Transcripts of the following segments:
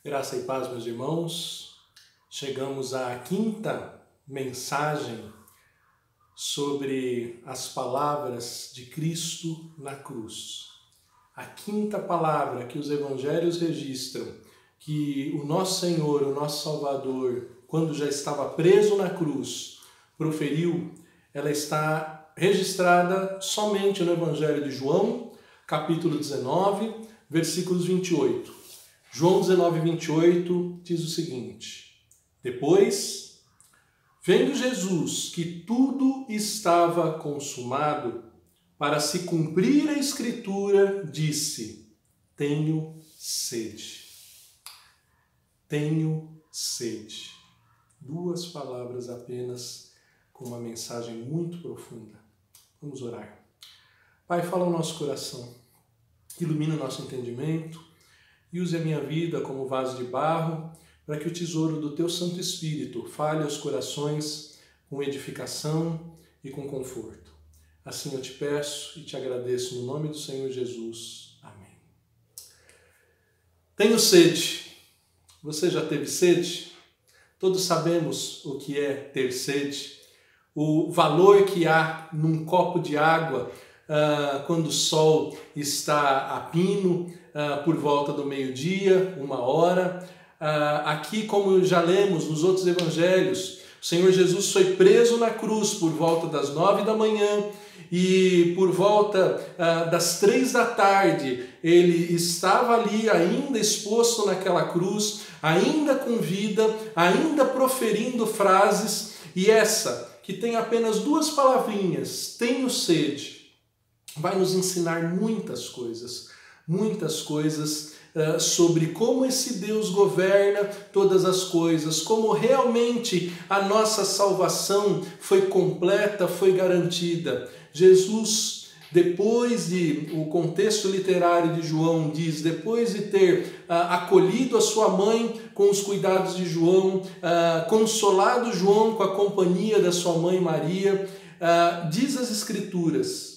Graça e paz, meus irmãos. Chegamos à quinta mensagem sobre as palavras de Cristo na cruz. A quinta palavra que os evangelhos registram, que o nosso Senhor, o nosso Salvador, quando já estava preso na cruz, proferiu, ela está registrada somente no Evangelho de João, capítulo 19, versículos 28. João 19, 28 diz o seguinte: Depois, vendo Jesus que tudo estava consumado, para se cumprir a Escritura, disse: Tenho sede. Tenho sede. Duas palavras apenas, com uma mensagem muito profunda. Vamos orar. Pai, fala o nosso coração, ilumina o nosso entendimento e use a minha vida como vaso de barro para que o tesouro do Teu Santo Espírito fale aos corações com edificação e com conforto. Assim eu te peço e te agradeço no nome do Senhor Jesus. Amém. Tenho sede. Você já teve sede? Todos sabemos o que é ter sede, o valor que há num copo de água quando o sol está a pino, por volta do meio-dia, 1h. Aqui, como já lemos nos outros evangelhos, o Senhor Jesus foi preso na cruz por volta das 9h e por volta das 3h ele estava ali ainda exposto naquela cruz, ainda com vida, ainda proferindo frases, e essa, que tem apenas duas palavrinhas, tenho sede, vai nos ensinar muitas coisas sobre como esse Deus governa todas as coisas, como realmente a nossa salvação foi completa, foi garantida. Jesus, depois o contexto literário de João diz, depois de ter acolhido a sua mãe com os cuidados de João, consolado João com a companhia da sua mãe Maria, diz as Escrituras,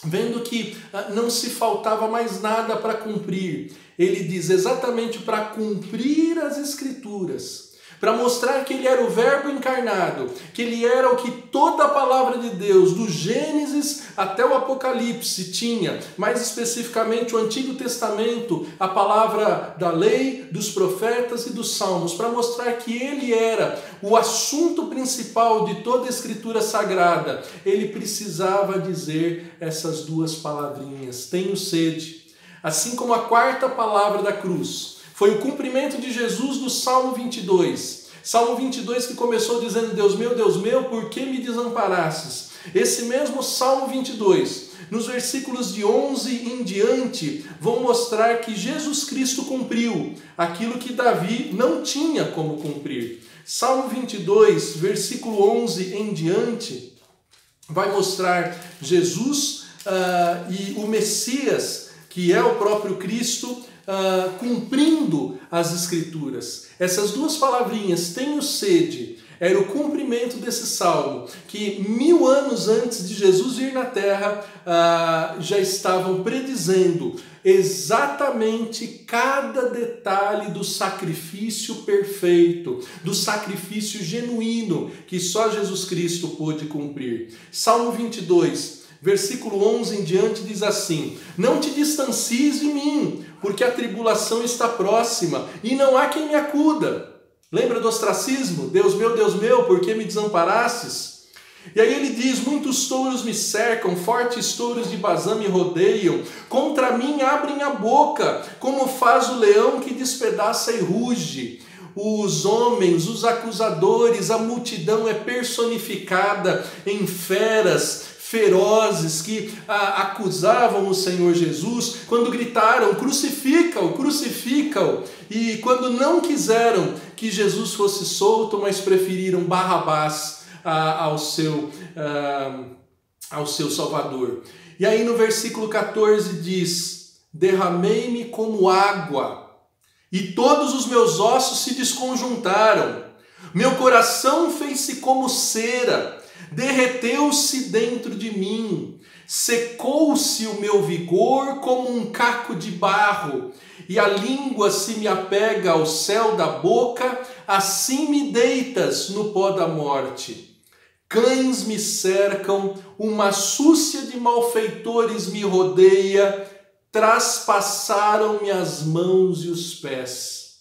vendo que não se faltava mais nada para cumprir, ele diz exatamente para cumprir as Escrituras, para mostrar que ele era o Verbo encarnado, que ele era o que toda a palavra de Deus, do Gênesis até o Apocalipse, tinha, mais especificamente o Antigo Testamento, a palavra da lei, dos profetas e dos salmos, para mostrar que ele era o assunto principal de toda a Escritura Sagrada. Ele precisava dizer essas duas palavrinhas, tenho sede. Assim como a quarta palavra da cruz foi o cumprimento de Jesus do Salmo 22. Salmo 22 que começou dizendo, Deus meu, por que me desamparastes? Esse mesmo Salmo 22, nos versículos de 11 em diante, vão mostrar que Jesus Cristo cumpriu aquilo que Davi não tinha como cumprir. Salmo 22, versículo 11 em diante, vai mostrar Jesus e o Messias, que é o próprio Cristo, cumprindo as Escrituras. Essas duas palavrinhas, tenho sede, era o cumprimento desse salmo, que 1000 anos antes de Jesus vir na terra, já estavam predizendo exatamente cada detalhe do sacrifício perfeito, do sacrifício genuíno, que só Jesus Cristo pôde cumprir. Salmo 22, versículo 11 em diante diz assim, não te distancies de mim, porque a tribulação está próxima e não há quem me acuda. Lembra do ostracismo? Deus meu, por que me desamparastes? E aí ele diz, muitos touros me cercam, fortes touros de Bazã me rodeiam, contra mim abrem a boca, como faz o leão que despedaça e ruge. Os homens, os acusadores, a multidão é personificada em feras ferozes que acusavam o Senhor Jesus, quando gritaram, crucifica-o, crucifica-o, e quando não quiseram que Jesus fosse solto, mas preferiram Barrabás ao seu Salvador. E aí no versículo 14 diz, derramei-me como água, e todos os meus ossos se desconjuntaram, meu coração fez-se como cera, derreteu-se dentro de mim. secou-se o meu vigor como um caco de barro, e a língua se me apega ao céu da boca, assim me deitas no pó da morte. Cães me cercam, uma súcia de malfeitores me rodeia, traspassaram-me as mãos e os pés.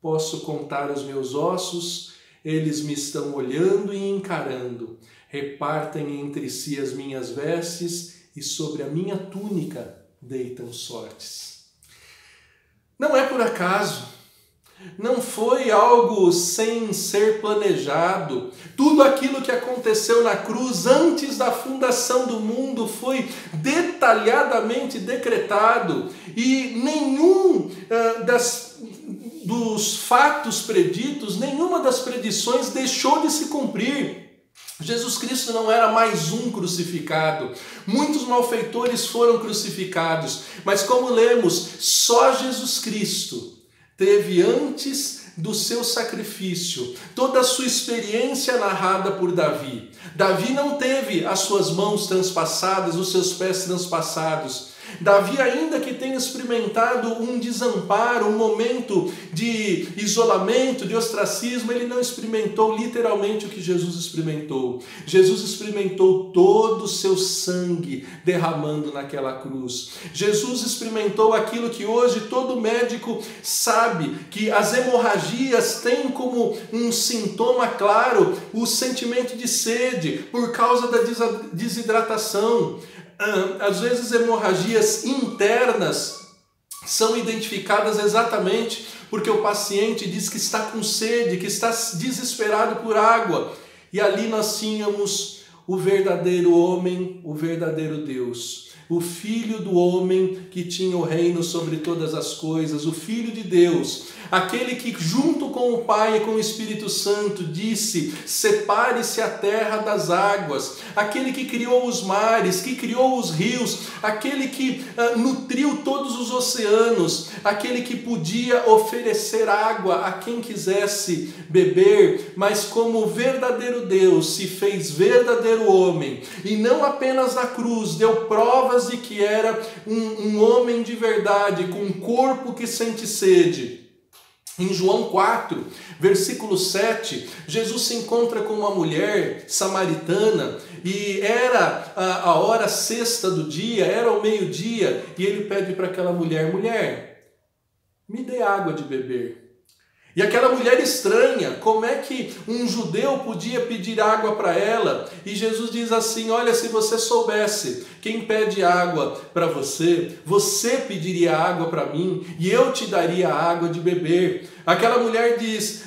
Posso contar os meus ossos, eles me estão olhando e encarando. Repartem entre si as minhas vestes e sobre a minha túnica deitam sortes. Não é por acaso, não foi algo sem ser planejado. Tudo aquilo que aconteceu na cruz antes da fundação do mundo foi detalhadamente decretado e nenhum dos fatos preditos, nenhuma das predições deixou de se cumprir. Jesus Cristo não era mais um crucificado. Muitos malfeitores foram crucificados, mas como lemos, só Jesus Cristo teve antes do seu sacrifício toda a sua experiência narrada por Davi. Davi não teve as suas mãos transpassadas, os seus pés transpassados. Davi, ainda que tenha experimentado um desamparo, um momento de isolamento, de ostracismo, ele não experimentou literalmente o que Jesus experimentou. Jesus experimentou todo o seu sangue derramando naquela cruz. Jesus experimentou aquilo que hoje todo médico sabe, que as hemorragias têm como um sintoma claro o sentimento de sede por causa da desidratação. Às vezes hemorragias internas são identificadas exatamente porque o paciente diz que está com sede, que está desesperado por água. E ali nós tínhamos o verdadeiro homem, o verdadeiro Deus, o Filho do homem que tinha o reino sobre todas as coisas, o Filho de Deus, aquele que junto com o Pai e com o Espírito Santo disse: separe-se a terra das águas, aquele que criou os mares, que criou os rios, aquele que nutriu todos os oceanos, aquele que podia oferecer água a quem quisesse beber, mas como verdadeiro Deus se fez verdadeiro homem, e não apenas na cruz, deu provas de que era um homem de verdade, com um corpo que sente sede. Em João 4, versículo 7, Jesus se encontra com uma mulher samaritana e era a hora sexta do dia, era o meio-dia, e ele pede para aquela mulher: mulher, me dê água de beber. E aquela mulher estranha, como é que um judeu podia pedir água para ela? E Jesus diz assim: olha, se você soubesse quem pede água para você, você pediria água para mim e eu te daria água de beber. Aquela mulher diz: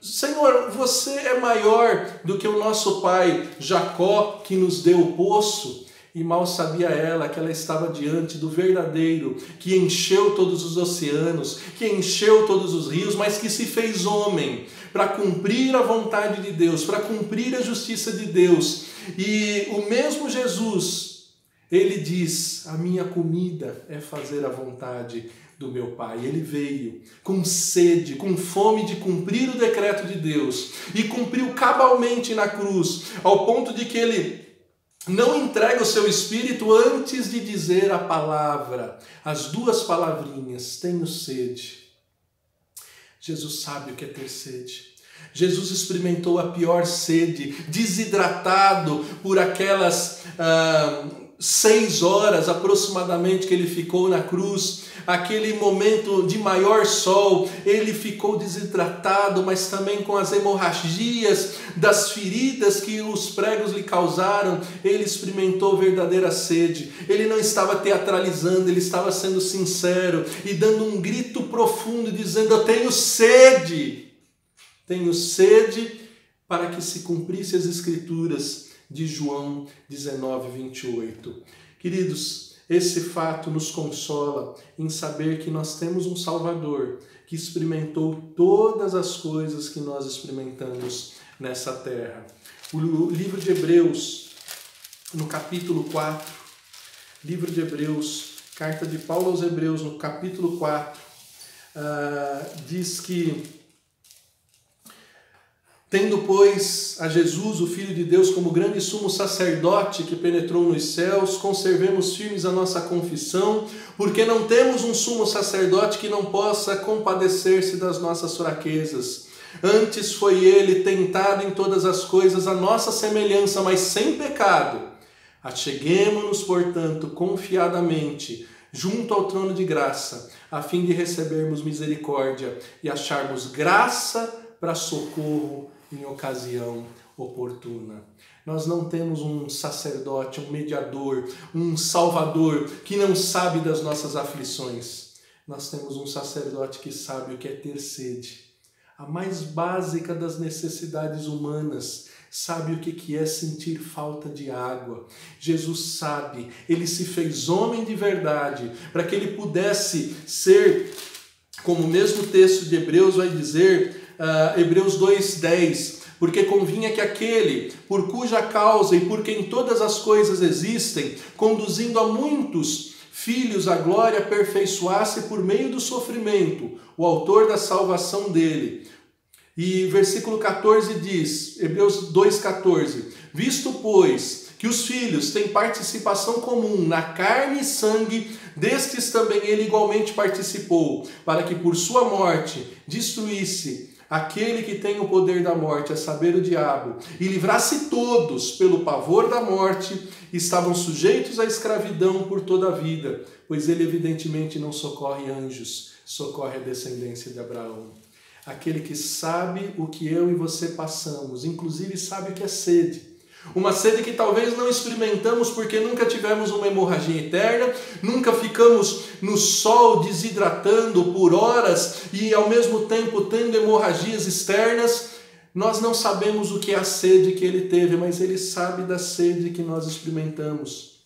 Senhor, você é maior do que o nosso pai Jacó, que nos deu o poço. E mal sabia ela que ela estava diante do verdadeiro, que encheu todos os oceanos, que encheu todos os rios, mas que se fez homem para cumprir a vontade de Deus, para cumprir a justiça de Deus. E o mesmo Jesus, ele diz: a minha comida é fazer a vontade do meu Pai. Ele veio com sede, com fome de cumprir o decreto de Deus e cumpriu cabalmente na cruz, ao ponto de que ele não entrega o seu espírito antes de dizer a palavra, as duas palavrinhas: tenho sede. Jesus sabe o que é ter sede. Jesus experimentou a pior sede, desidratado por aquelas 6 horas aproximadamente que ele ficou na cruz, aquele momento de maior sol, ele ficou desidratado, mas também com as hemorragias das feridas que os pregos lhe causaram, ele experimentou verdadeira sede. Ele não estava teatralizando, ele estava sendo sincero e dando um grito profundo, dizendo: eu tenho sede para que se cumprisse as escrituras de João 19, 28. Queridos, esse fato nos consola em saber que nós temos um Salvador que experimentou todas as coisas que nós experimentamos nessa terra. O livro de Hebreus, no capítulo 4, livro de Hebreus, carta de Paulo aos Hebreus, no capítulo 4, diz que Tendo, pois, a Jesus, o Filho de Deus, como grande sumo sacerdote que penetrou nos céus, conservemos firmes a nossa confissão, porque não temos um sumo sacerdote que não possa compadecer-se das nossas fraquezas. Antes foi ele tentado em todas as coisas à nossa semelhança, mas sem pecado. Acheguemo-nos, portanto, confiadamente, junto ao trono de graça, a fim de recebermos misericórdia e acharmos graça para socorro em ocasião oportuna. Nós não temos um sacerdote, um mediador, um salvador que não sabe das nossas aflições. Nós temos um sacerdote que sabe o que é ter sede. A mais básica das necessidades humanas, sabe o que é sentir falta de água. Jesus sabe, ele se fez homem de verdade, para que ele pudesse ser, como o mesmo texto de Hebreus vai dizer, Hebreus 2:10, porque convinha que aquele, por cuja causa e por quem todas as coisas existem, conduzindo a muitos filhos à glória, aperfeiçoasse por meio do sofrimento o autor da salvação dele. E versículo 14 diz, Hebreus 2:14, visto, pois, que os filhos têm participação comum na carne e sangue, destes também ele igualmente participou, para que por sua morte destruísse aquele que tem o poder da morte, a saber, o diabo, e livrasse todos pelo pavor da morte, estavam sujeitos à escravidão por toda a vida, pois ele evidentemente não socorre anjos, socorre a descendência de Abraão. Aquele que sabe o que eu e você passamos, inclusive sabe o que é sede. Uma sede que talvez não experimentamos porque nunca tivemos uma hemorragia interna, nunca ficamos no sol desidratando por horas e ao mesmo tempo tendo hemorragias externas. Nós não sabemos o que é a sede que ele teve, mas ele sabe da sede que nós experimentamos.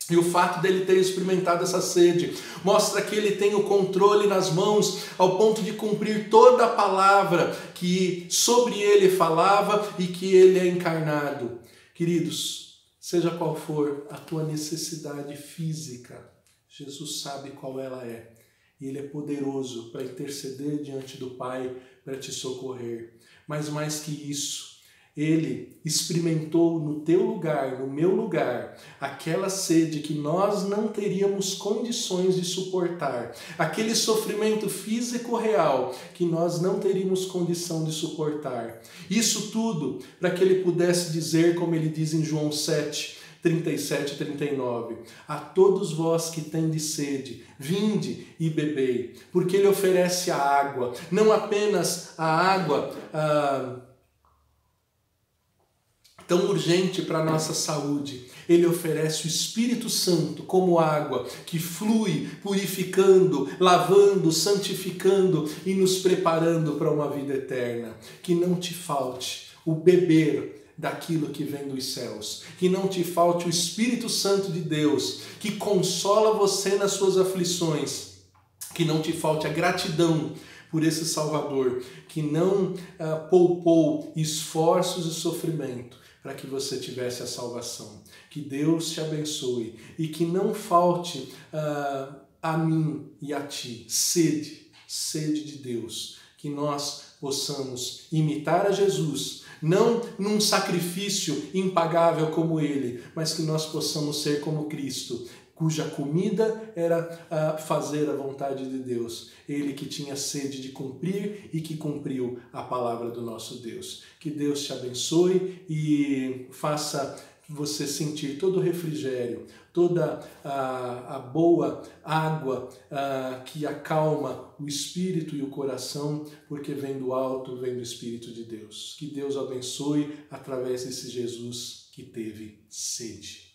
E o fato dele ter experimentado essa sede mostra que ele tem o controle nas mãos ao ponto de cumprir toda a palavra que sobre ele falava e que ele é encarnado. Queridos, seja qual for a tua necessidade física, Jesus sabe qual ela é. E ele é poderoso para interceder diante do Pai, para te socorrer. Mas mais que isso, ele experimentou no teu lugar, no meu lugar, aquela sede que nós não teríamos condições de suportar, aquele sofrimento físico real que nós não teríamos condição de suportar. Isso tudo para que ele pudesse dizer, como ele diz em João 7, 37 e 39, a todos vós que tendes sede, vinde e bebei, porque ele oferece a água, não apenas a água tão urgente para a nossa saúde. Ele oferece o Espírito Santo como água que flui, purificando, lavando, santificando e nos preparando para uma vida eterna. Que não te falte o beber daquilo que vem dos céus. Que não te falte o Espírito Santo de Deus, que consola você nas suas aflições. Que não te falte a gratidão por esse Salvador, que não poupou esforços e sofrimento para que você tivesse a salvação. Que Deus te abençoe e que não falte a mim e a ti sede de Deus. Que nós possamos imitar a Jesus, não num sacrifício impagável como ele, mas que nós possamos ser como Cristo, cuja comida era fazer a vontade de Deus. Ele que tinha sede de cumprir e que cumpriu a palavra do nosso Deus. Que Deus te abençoe e faça você sentir todo o refrigério, toda a boa água que acalma o espírito e o coração, porque vem do alto, vem do Espírito de Deus. Que Deus abençoe através desse Jesus que teve sede.